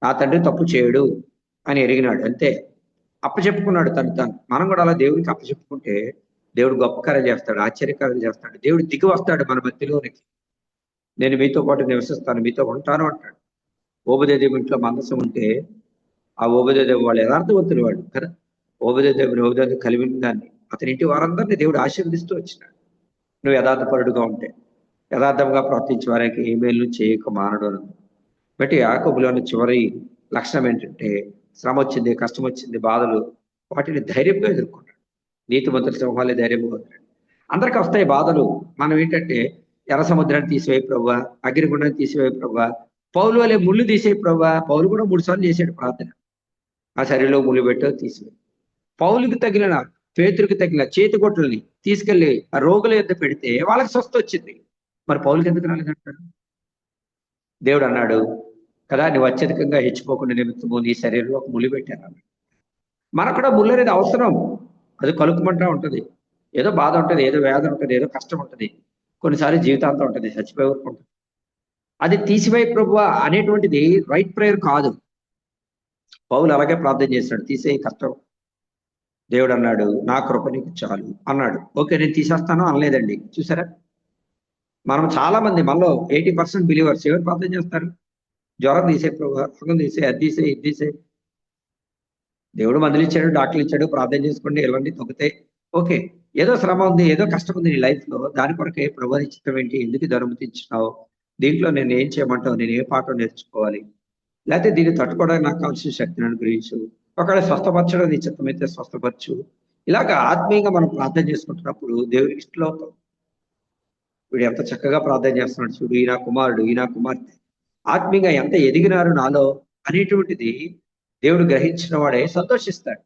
నా తండ్రి తప్పు చేయడు అని ఎరిగినాడు అంతే. అప్పచెప్పుకున్నాడు తను. మనం కూడా అలా దేవుడికి అప్పచెప్పుకుంటే దేవుడు గొప్ప కార్యం చేస్తాడు, ఆశ్చర్యకార్యం చేస్తాడు. దేవుడు దిగి వస్తాడు మన మధ్యలోనికి. నేను మీతో పాటు నివసిస్తాను, మీతో ఉంటాను అంటాడు. ఓబదేదేవు ఇంట్లో మందసం ఉంటే ఆ ఓబదేదేవు వాళ్ళు యథార్థవంతులు వాడు కదా. ఓబదేదేవుని కలిగిన దాన్ని అతని ఇంటి వారందరినీ దేవుడు ఆశీర్వదిస్తూ వచ్చినాడు. నువ్వు యథార్థపరుడుగా ఉంటే, యథార్థంగా ప్రవర్తించే వారికి ఏ మేలు చేయక మానడు అని. బట్టి యాకోబులోని చివరి లక్షణం ఏంటంటే, శ్రమ వచ్చింది, కష్టం వచ్చింది, బాధలు, వాటిని ధైర్యంగా ఎదుర్కొన్నాడు. నీతిమంతుల సింహాలే ధైర్యంగా ఉంటాడు. అందరికీ వస్తాయి బాధలు. మనం ఏంటంటే ఎర్ర సముద్రాన్ని తీసివేయి ప్రభువా, అగ్నిగుండాన్ని తీసివేయి ప్రభువా, పౌలు వలె ముళ్ళు తీసేయి ప్రభువా. పౌలు కూడా 3 సార్లు చేశాడు ప్రార్థన. ఆ శరీరంలో ముళ్ళు పెట్టో తీసివేయి. పౌలుకి తగిలిన, పేతురికి తగిలిన చేతిగొట్లని తీసుకెళ్లి ఆ రోగుల యొద్ద పెడితే వాళ్ళకి స్వస్థ వచ్చింది. మరి పౌలుకి ఎందుకు రాలేదంటాడు? దేవుడు అన్నాడు కదా, నువ్వు అత్యధికంగా హెచ్చిపోకుండా నిమిత్తము నీ శరీరంలో ఒక ముళ్ళు పెట్టాను అన్నాడు. మనకు కూడా ముళ్ళు అనేది అవసరం. అది కలుపుమంటా ఉంటుంది. ఏదో బాధ ఉంటుంది, ఏదో వేదన ఉంటుంది, ఏదో కష్టం ఉంటుంది, కొన్నిసార్లు జీవితాంతం ఉంటుంది, చచ్చిపోయే వరకు ఉంటుంది. అది తీసివేయి ప్రభువా అనేటువంటిది రైట్ ప్రేయర్ కాదు. పౌలు అలాగే ప్రార్థన చేశాడు, తీసేయి కష్టం. దేవుడు అన్నాడు నా కృప నీకు చాలు అన్నాడు. ఓకే, నేను తీసేస్తాను అనలేదండి. చూసారా, మనం చాలా మంది మనలో 80% బిలీవర్స్ ఎవరు ప్రార్థన చేస్తారు? జ్వరం తీసే ప్రభువా, రోగం తీసే, అది తీసే, ఇది తీసే. దేవుడు మందులు ఇచ్చాడు, డాక్టర్లు ఇచ్చాడు, ప్రార్థన చేసుకోండి, ఎలాంటి తగ్గుతాయి. ఓకే, ఏదో శ్రమ ఉంది, ఏదో కష్టం ఉంది నీ లైఫ్ లో, దాని కొరకే ప్రభువు చిత్తం ఏంటి, ఎందుకు అనుమతించినావు, దీంట్లో నేను ఏం చేయమంటావు, నేను ఏ పాఠం నేర్చుకోవాలి, లేకపోతే దీన్ని తట్టుకోవడానికి నాకు కావాల్సిన శక్తిని అనుగ్రహించు, ఒకవేళ స్వస్థపరచడం నీ చిత్తమైతే స్వస్థపరచు. ఇలాగా ఆత్మీయంగా మనం ప్రార్థన చేసుకుంటున్నప్పుడు దేవుడికి ఇష్టం అవుతాం. వీడు ఎంత చక్కగా ప్రార్థన చేస్తున్నాడు చూడు, ఈయన కుమారుడు, ఈయన కుమార్తె ఆత్మీయంగా ఎంత ఎదిగినారు నాలో అనేటువంటిది దేవుడు గ్రహించిన వాడే సంతోషిస్తాడు.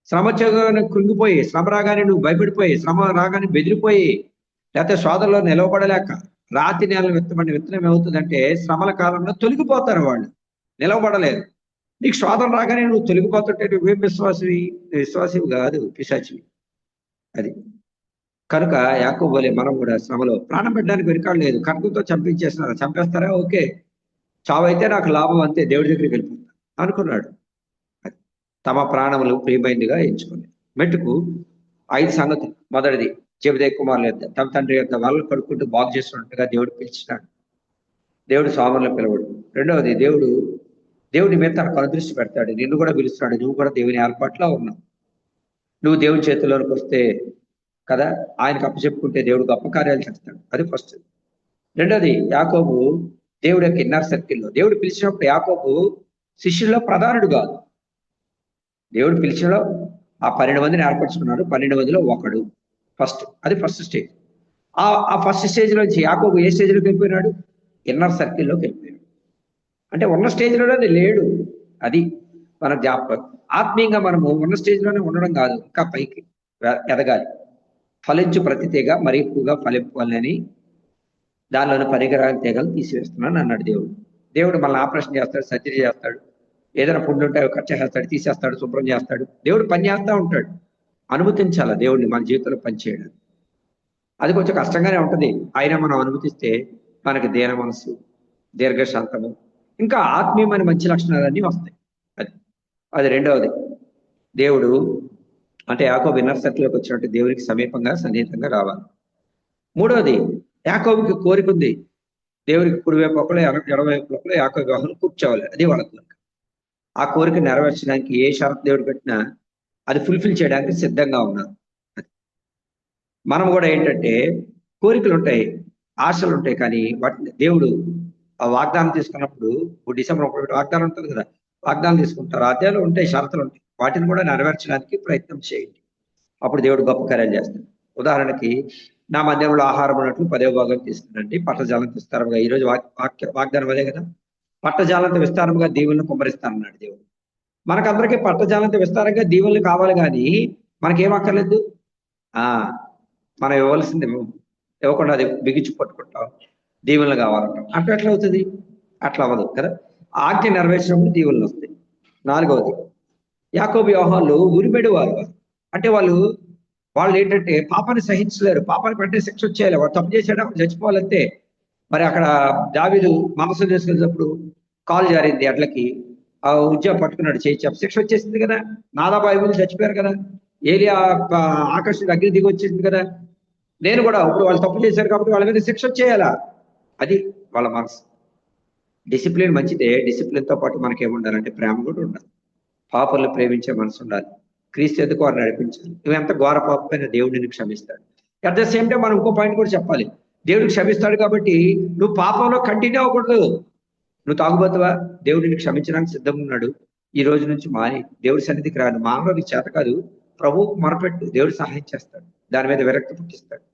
శ్రమ చేయగానే కృంగిపోయి, శ్రమ రాగానే నువ్వు భయపడిపోయి, శ్రమ రాగానే బెదిరిపోయి, లేకపోతే సోదరులో నిలవబడలేక రాతి నేల విత్తబడిన విత్తనం ఏమవుతుందంటే శ్రమల కాలంలో తొలగిపోతారు వాళ్ళు, నిలవబడలేదు. నీకు శోధన రాగానే నువ్వు తొలగిపోతుంటే నువ్వేం విశ్వాసివి కాదు, పిశాచివి. అది కనుక యాకోబు వలె మనం కూడా శ్రమలో ప్రాణం పెట్టడానికి వెనుకాడు లేదు. ఖడ్గంతో చంపేస్తారా, ఓకే, చావైతే నాకు లాభం అంతే, దేవుడి దగ్గరికి వెళ్ళిపోతా అనుకున్నాడు. తమ ప్రాణములు ప్రియమైనదిగా ఎంచుకుంది. మెట్టుకు 5 సంగతులు. మొదటిది, జెబెదయి కుమారుల యొద్ద తమ తండ్రి యొక్క వాళ్ళు కడుక్కుంటూ బాగు చేస్తున్నట్టుగా దేవుడు పిలిచినాడు. దేవుడు స్వాములను పిలవడు. రెండవది, దేవుడి మీద తన కనుదృష్టి పెడతాడు. నిన్ను కూడా పిలుస్తున్నాడు, నువ్వు కూడా దేవుని ఏర్పాట్లో ఉన్నావు. నువ్వు దేవుని చేతిలోనికి వస్తే కదా, ఆయనకు అప్పచెప్పుకుంటే దేవుడు గొప్ప కార్యాలు చేస్తాడు. అది ఫస్ట్. రెండోది, యాకోబు దేవుడి యొక్క ఇన్నర్ సర్కిల్లో. దేవుడు పిలిచినప్పుడు యాకోబు శిష్యుల్లో ప్రధానుడు కాదు. దేవుడు పిలిచినలో ఆ 12 మందిని ఏర్పరచుకున్నాడు. 12 మందిలో ఒకడు ఫస్ట్. అది ఫస్ట్ స్టేజ్. ఆ ఫస్ట్ స్టేజ్ నుంచి యాకోబు ఏ స్టేజ్లోకి వెళ్ళిపోయినాడు? ఇన్నర్ సర్కిల్లోకి వెళ్ళిపోయాడు. అంటే ఉన్న స్టేజ్లోనే లేడు. అది మన జ్ఞాపకం. ఆత్మీయంగా మనము ఉన్న స్టేజ్లోనే ఉండడం కాదు, ఇంకా పైకి ఎదగాలి. ఫలించు ప్రతి తీగ మరి ఎక్కువగా ఫలింపాలని దానిలోని పనికిరాని తీగలు తీసివేస్తున్నాను అన్నాడు దేవుడు. దేవుడు మనల్ని ఆపరేషన్ చేస్తాడు, సర్జరీ చేస్తాడు, ఏదైనా పుండు ఉంటే కట్ చేస్తాడు, తీసేస్తాడు, శుభ్రం చేస్తాడు. దేవుడు పని చేస్తూ ఉంటాడు. అనుమతించాలా దేవుడిని మన జీవితంలో పనిచేయడం. అది కొంచెం కష్టంగానే ఉంటుంది. అయినా మనం అనుమతిస్తే మనకి దీన మనసు, దీర్ఘశాంతము, ఇంకా ఆత్మీయమైన మంచి లక్షణాలన్నీ వస్తాయి. అది రెండవది. దేవుడు అంటే యాకోబు ఇన్నర్ సర్కిల్లోకి వచ్చినట్టు దేవునికి సమీపంగా సన్నిహితంగా రావాలి. మూడవది, యాకోబుకి కోరిక ఉంది, దేవునికి కుడివైపు ఒకళ్ళు ఎడవైపు ఒకళ్ళు యాకోబు వివాహం కూర్చోవాలి. అది వాళ్ళ కోరిక. ఆ కోరిక నెరవేర్చడానికి ఏ షరతు దేవుడు పెట్టినా అది ఫుల్ఫిల్ చేయడానికి సిద్ధంగా ఉన్నారు. మనం కూడా ఏంటంటే కోరికలు ఉంటాయి, ఆశలు ఉంటాయి, కానీ వాటిని దేవుడు ఆ వాగ్దానం తీసుకున్నప్పుడు డిసెంబర్ 31 వాగ్దానం ఉంటుంది కదా, వాగ్దానం తీసుకుంటారు, అధ్యాయాలు ఉంటాయి, షరతులు ఉంటాయి, వాటిని కూడా నెరవేర్చడానికి ప్రయత్నం చేయండి. అప్పుడు దేవుడు గొప్ప కార్యాలు చేస్తాడు. ఉదాహరణకి, నా మధ్యంలో ఆహారం ఉన్నట్లు 10వ భాగం తీసుకునండి, పట్టజాలం విస్తారంగా. ఈరోజు వాగ్దానం అదే కదా, పట్టజాలంత విస్తారంగా దీవులను కుమ్మరిస్తానన్నాడు దేవుడు. మనకందరికీ పట్టజాలంత విస్తారంగా దీవులు కావాలి, కానీ మనకేం అక్కర్లేదు. మనం ఇవ్వాల్సింది ఇవ్వకుండా అది బిగించి పట్టుకుంటాం, దీవులు కావాలంటాం. అట్లా ఎట్లా అవుతుంది? అట్లా అవ్వదు కదా. ఆజ్ఞ నెరవేర్చినప్పుడు దీవులు వస్తాయి. నాలుగవది, యాకోబు యోహానులు ఉరిమెడి వారు. అంటే వాళ్ళు ఏంటంటే పాపాన్ని సహించలేరు, పాపాన్ని పట్టే శిక్ష వచ్చేయాలి. వాడు తప్పు చేసాడా చచ్చిపోవాలంతే. మరి అక్కడ దావీదు మాంసం చేసుకునేటప్పుడు కాలు జారింది ఎడ్లకి, ఆ ఉద్యోగం పట్టుకున్నాడు, చేయించాం, శిక్ష వచ్చేసింది కదా. నాదాబాయి చచ్చిపోయారు కదా, ఏలియా ఆకర్షణ అగ్ని దిగి వచ్చేసింది కదా. నేను కూడా ఇప్పుడు వాళ్ళు తప్పు చేశారు కాబట్టి వాళ్ళ మీద శిక్ష చేయాలా, అది వాళ్ళ మనసు. డిసిప్లిన్ మంచిదే, డిసిప్లిన్తో పాటు మనకేముండాలంటే ప్రేమ కూడా ఉండాలి. పాపలను ప్రేమించే మనసు ఉండాలి. క్రీస్తు ఎందుకు వారు నడిపించాలి. నువ్వు ఎంత ఘోర పాపమైన దేవుడిని క్షమిస్తాడు. అట్ ద సేమ్ టైం మనం ఇంకో పాయింట్ కూడా చెప్పాలి, దేవుడు క్షమిస్తాడు కాబట్టి నువ్వు పాపంలో కంటిన్యూ అవ్వకూడదు. నువ్వు తాగుబోతువా, దేవుడిని క్షమించడానికి సిద్ధంగా ఉన్నాడు. ఈ రోజు నుంచి మాని దేవుడి సన్నిధికి రాను. మానవుడికి చేత కాదు, ప్రభువుకు మొరపెట్టు, దేవుడు సహాయం చేస్తాడు, దాని మీద విరక్తి పుట్టిస్తాడు.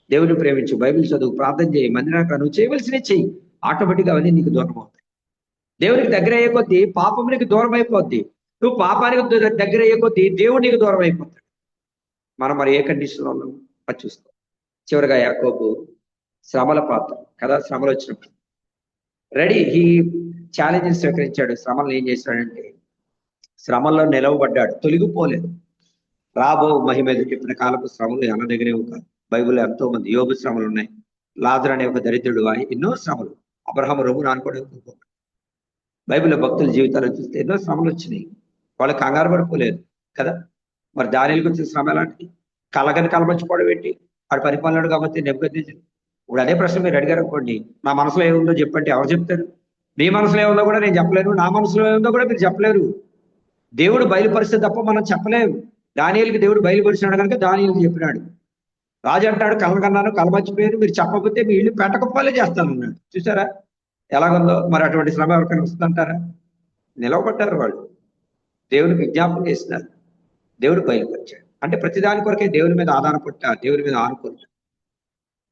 దేవుడిని ప్రేమించు, బైబిల్ చదువు, ప్రార్థన చేయి, మందిరానికి నువ్వు చేయవలసినవి చెయ్యి, ఆటోమేటిక్గా అవన్నీ నీకు దూరం అవుతాయి. దేవునికి దగ్గర అయ్యే కొద్దీ పాపం నీకు దూరం అయిపోద్ది. నువ్వు పాపానికి దగ్గర అయ్యే కొద్దీ దేవుడు నీకు దూరం అయిపోతాడు. మనం మరి ఏ కండిషన్లో ఉన్నాం అది చూస్తాం. చివరిగా యాకోబు శ్రమల పాత్ర కదా. శ్రమలు వచ్చినప్పుడు ఈ ఛాలెంజెస్ స్వీకరించాడు. శ్రమలను ఏం చేశాడంటే శ్రమల్లో నిలవబడ్డాడు, తొలగిపోలేదు. రాబో మహిమ చెప్పిన కాలపు శ్రమలు అనదగినవి కాదు. బైబిల్లో ఎంతో మంది యోబు శ్రమలు ఉన్నాయి, లాజరు అనే ఒక దరిద్రుడు, ఎన్నో శ్రమలు. అబ్రహాము రొమ్మును అనుకోవడానికి బైబిల్లో భక్తుల జీవితాలు చూస్తే ఎన్నో శ్రమలు వచ్చినాయి, వాళ్ళు కంగారు పడిపోలేదు కదా. మరి దానిలకు వచ్చిన శ్రమ ఎలాంటిది? కలగని కలమర్చిపోవడం ఏంటి? వాడు పరిపాలనడు కాబట్టి నెమ్మది. ఇప్పుడు అదే ప్రశ్న మీరు అడిగారు అనుకోండి, నా మనసులో ఏముందో చెప్పండి, ఎవరు చెప్తారు? మీ మనసులో ఏముందో కూడా నేను చెప్పలేను, నా మనసులో ఏముందో కూడా మీరు చెప్పలేరు. దేవుడు బయలుపరిస్తే తప్ప మనం చెప్పలేము. దానియేలుకి దేవుడు బయలుపరిచినాడు కనుక దానియేలుకి చెప్పినాడు. రాజు అంటాడు, కలగన్నాను, కలమర్చిపోయాను, మీరు చెప్పకపోతే మీ ఇల్లు పెట్టకపోలే చేస్తానన్నాడు. చూసారా ఎలాగుందో? మరి అటువంటి శ్రమ ఎవరికైనా వస్తుందంటారా? నిలవబడ్డారు వాళ్ళు, దేవునికి విజ్ఞాపన చేసినారు, దేవుడు బయలుపరిచాడు. అంటే ప్రతిదాని కొరకే దేవుని మీద ఆధారపడ్డా, దేవుని మీద ఆనుకుంటా,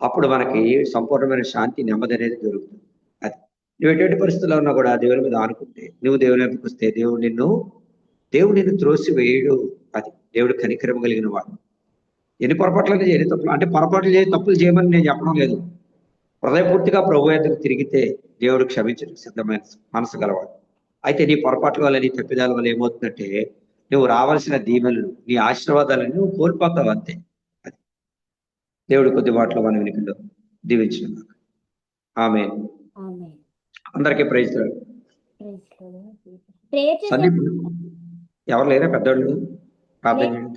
అప్పుడు మనకి సంపూర్ణమైన శాంతి, నెమ్మది అనేది దొరుకుతుంది. అది నువ్వు ఎటువంటి పరిస్థితుల్లో ఉన్నా కూడా దేవుని మీద ఆనుకుంటే, నువ్వు దేవుని వైపుకి వస్తే దేవుడు నిన్ను త్రోసి వేయడు. అది దేవుడు కనికరం కలిగిన వాడు. ఎన్ని పొరపాట్లనే చేయని తప్పులు, అంటే పొరపాట్లు చేసి తప్పులు చేయమని నేను చెప్పడం లేదు. హృదయపూర్తిగా ప్రభు ఎదురు తిరిగితే దేవుడు క్షమించడానికి సిద్ధమైన మనసు గలవాడు. అయితే నీ పొరపాట్ల వల్ల, నీ తప్పిదాల వల్ల ఏమవుతుందంటే నువ్వు రావాల్సిన దీవెనలు, నీ ఆశీర్వాదాలను నువ్వు కోల్పోతావు అంతే. అది దేవుడు కొద్ది వాటిలో మన వెనుకలో దీవించిన ఆమె. అందరికీ ప్రైజ్. సందీప్ ఎవరు లేరా పెద్దవాళ్ళు ప్రార్థన చేయడానికి?